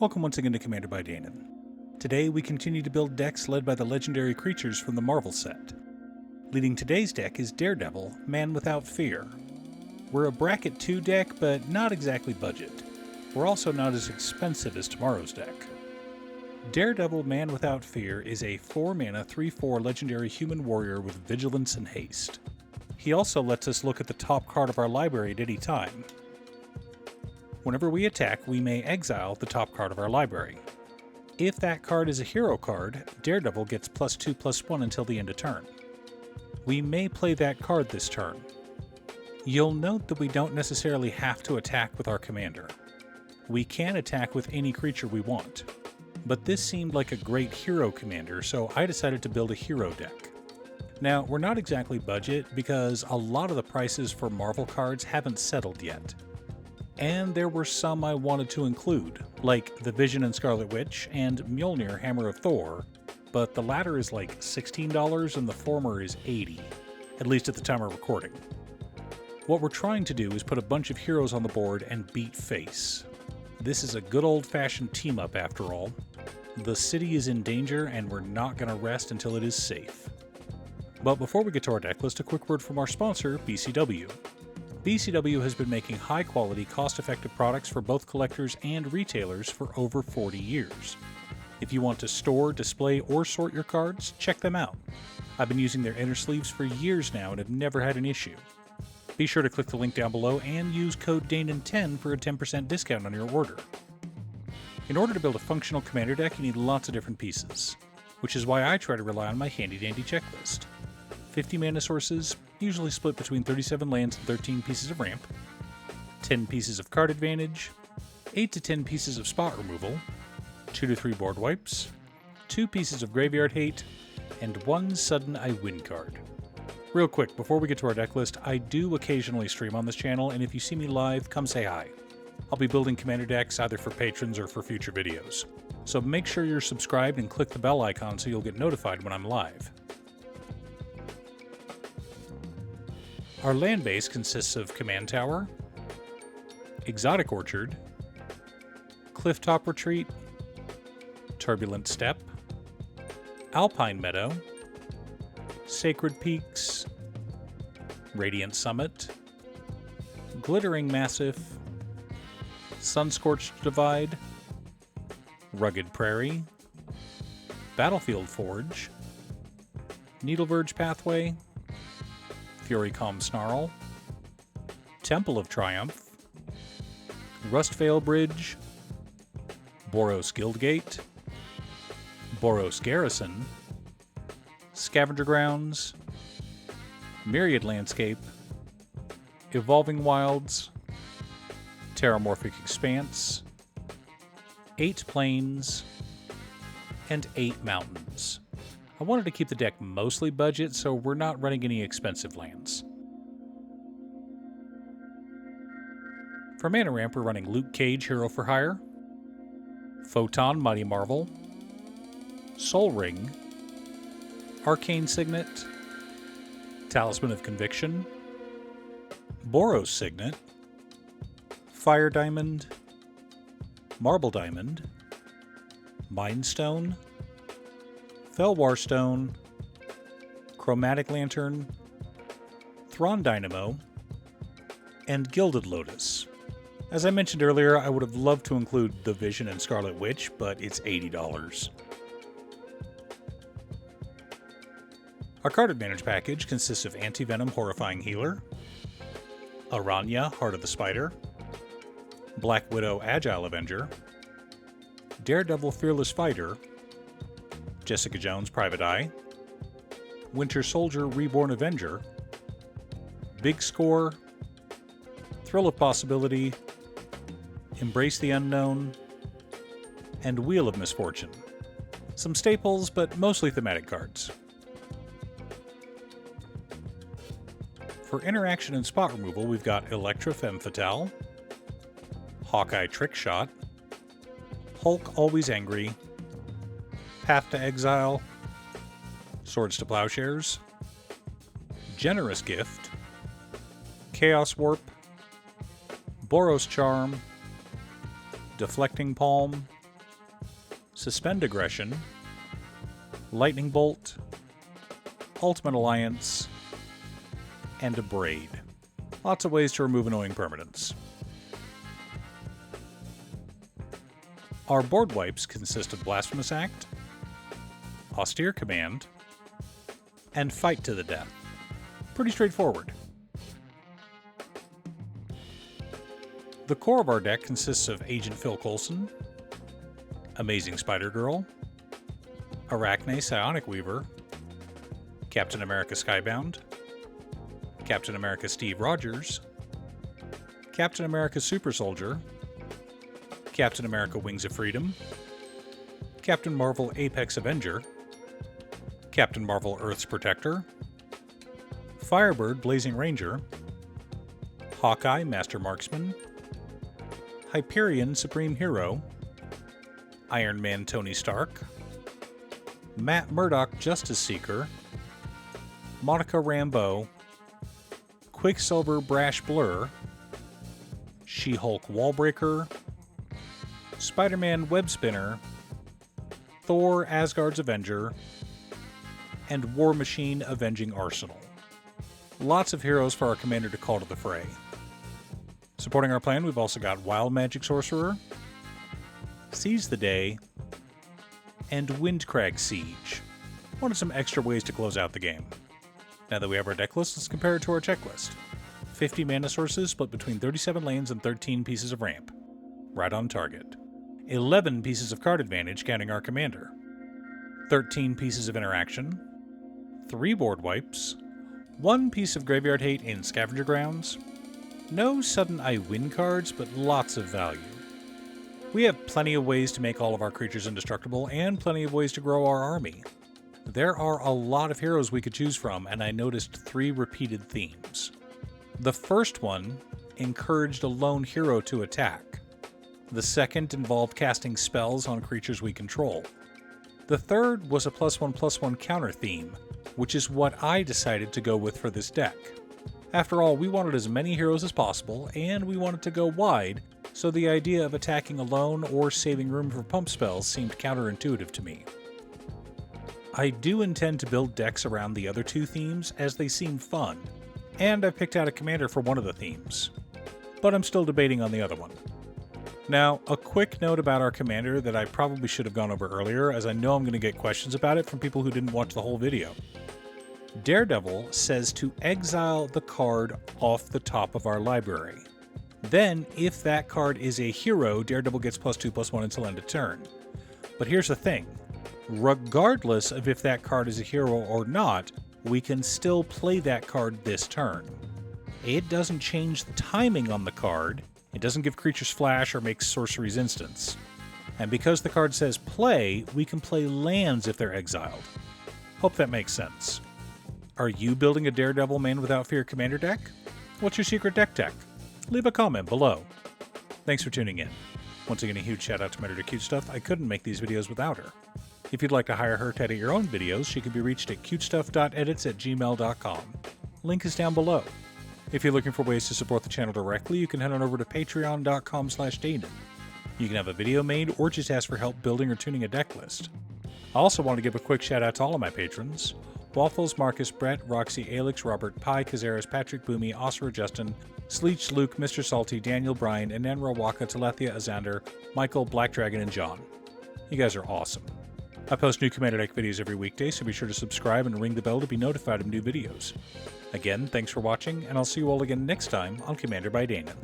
Welcome once again to Commander by Danon. Today we continue to build decks led by the legendary creatures from the Marvel set. Leading today's deck is Daredevil, Man Without Fear. We're a bracket 2 deck, but not exactly budget. We're also not as expensive as tomorrow's deck. Daredevil, Man Without Fear is a 4-mana 3/4 legendary human warrior with vigilance and haste. He also lets us look at the top card of our library at any time. Whenever we attack, we may exile the top card of our library. If that card is a hero card, Daredevil gets +2/+1 until the end of turn. We may play that card this turn. You'll note that we don't necessarily have to attack with our commander. We can attack with any creature we want. But this seemed like a great hero commander, so I decided to build a hero deck. Now, we're not exactly budget because a lot of the prices for Marvel cards haven't settled yet. And there were some I wanted to include, like the Vision and Scarlet Witch and Mjolnir Hammer of Thor, but the latter is like $16 and the former is $80, at least at the time of recording. What we're trying to do is put a bunch of heroes on the board and beat face. This is a good old-fashioned team-up after all. The city is in danger and we're not going to rest until it is safe. But before we get to our deck list, a quick word from our sponsor, BCW. BCW has been making high-quality, cost-effective products for both collectors and retailers for over 40 years. If you want to store, display, or sort your cards, check them out. I've been using their inner sleeves for years now and have never had an issue. Be sure to click the link down below and use code DANON10 for a 10% discount on your order. In order to build a functional commander deck, you need lots of different pieces, which is why I try to rely on my handy-dandy checklist. 50 mana sources, usually split between 37 lands and 13 pieces of ramp, 10 pieces of card advantage, 8 to 10 pieces of spot removal, 2 to 3 board wipes, 2 pieces of graveyard hate, and 1 sudden I win card. Real quick, before we get to our deck list, I do occasionally stream on this channel, and if you see me live, come say hi. I'll be building commander decks either for patrons or for future videos. So make sure you're subscribed and click the bell icon so you'll get notified when I'm live. Our land base consists of Command Tower, Exotic Orchard, Clifftop Retreat, Turbulent Steppe, Alpine Meadow, Sacred Peaks, Radiant Summit, Glittering Massif, Sunscorched Divide, Rugged Prairie, Battlefield Forge, Needleverge Pathway, Fury Calm Snarl, Temple of Triumph, Rustvale Bridge, Boros Guildgate, Boros Garrison, Scavenger Grounds, Myriad Landscape, Evolving Wilds, Terramorphic Expanse, 8 Plains, and 8 Mountains. I wanted to keep the deck mostly budget, so we're not running any expensive lands. For mana ramp, we're running Luke Cage, Hero for Hire, Photon, Mighty Marvel, Soul Ring, Arcane Signet, Talisman of Conviction, Boros Signet, Fire Diamond, Marble Diamond, Mind Stone, Felwar Stone, Chromatic Lantern, Thrawn Dynamo, and Gilded Lotus. As I mentioned earlier, I would have loved to include the Vision and Scarlet Witch, but it's $80. Our card advantage package consists of Anti-Venom Horrifying Healer, Aranya Heart of the Spider, Black Widow Agile Avenger, Daredevil Fearless Fighter, Jessica Jones Private Eye, Winter Soldier Reborn Avenger, Big Score, Thrill of Possibility, Embrace the Unknown, and Wheel of Misfortune. Some staples, but mostly thematic cards. For interaction and spot removal, we've got Electra Femme Fatale, Hawkeye Trick Shot, Hulk Always Angry, Path to Exile, Swords to Plowshares, Generous Gift, Chaos Warp, Boros Charm, Deflecting Palm, Suspend Aggression, Lightning Bolt, Ultimate Alliance, and Abrade. Lots of ways to remove annoying permanents. Our board wipes consist of Blasphemous Act, Austere Command, and Fight to the Death. Pretty straightforward. The core of our deck consists of Agent Phil Coulson, Amazing Spider-Girl, Arachne Psionic Weaver, Captain America Skybound, Captain America Steve Rogers, Captain America Super Soldier, Captain America Wings of Freedom, Captain Marvel Apex Avenger, Captain Marvel Earth's Protector, Firebird Blazing Ranger, Hawkeye Master Marksman, Hyperion Supreme Hero, Iron Man Tony Stark, Matt Murdock Justice Seeker, Monica Rambeau, Quicksilver Brash Blur, She-Hulk Wallbreaker, Spider-Man Web Spinner, Thor Asgard's Avenger, and War Machine Avenging Arsenal. Lots of heroes for our commander to call to the fray. Supporting our plan, we've also got Wild Magic Sorcerer, Seize the Day, and Windcrag Siege. Wanted some extra ways to close out the game. Now that we have our deck list, let's compare it to our checklist. 50 mana sources split between 37 lanes and 13 pieces of ramp. Right on target. 11 pieces of card advantage counting our commander. 13 pieces of interaction. 3 board wipes. 1 piece of graveyard hate in Scavenger Grounds. No sudden I win cards, but lots of value. We have plenty of ways to make all of our creatures indestructible, and plenty of ways to grow our army. There are a lot of heroes we could choose from, and I noticed 3 repeated themes. The first one encouraged a lone hero to attack. The second involved casting spells on creatures we control. The third was a +1/+1 counter theme, which is what I decided to go with for this deck. After all, we wanted as many heroes as possible, and we wanted to go wide, so the idea of attacking alone or saving room for pump spells seemed counterintuitive to me. I do intend to build decks around the other 2 themes, as they seem fun, and I've picked out a commander for one of the themes, but I'm still debating on the other one. Now, a quick note about our commander that I probably should have gone over earlier, as I know I'm going to get questions about it from people who didn't watch the whole video. Daredevil says to exile the card off the top of our library. Then, if that card is a hero, Daredevil gets +2/+1 until end of turn. But here's the thing. Regardless of if that card is a hero or not, we can still play that card this turn. It doesn't change the timing on the card, it doesn't give creatures flash or make sorceries instants. And because the card says play, we can play lands if they're exiled. Hope that makes sense. Are you building a Daredevil Man Without Fear commander deck? What's your secret deck tech? Leave a comment below. Thanks for tuning in. Once again, a huge shout out to my editor Cute Stuff. I couldn't make these videos without her. If you'd like to hire her to edit your own videos, she can be reached at cutestuff.edits@gmail.com. Link is down below. If you're looking for ways to support the channel directly, you can head on over to patreon.com/Danon. You can have a video made or just ask for help building or tuning a deck list. I also want to give a quick shout out to all of my patrons: Waffles, Marcus, Brett, Roxy, Alex, Robert, Pi, Kazaris, Patrick, Boomy, Oscar, Justin, Sleech, Luke, Mr. Salty, Daniel, Brian, Ananra, Waka, Telethia, Azander, Michael, Black Dragon, and John. You guys are awesome. I post new Commander Deck videos every weekday, so be sure to subscribe and ring the bell to be notified of new videos. Again, thanks for watching, and I'll see you all again next time on Commander by Danon.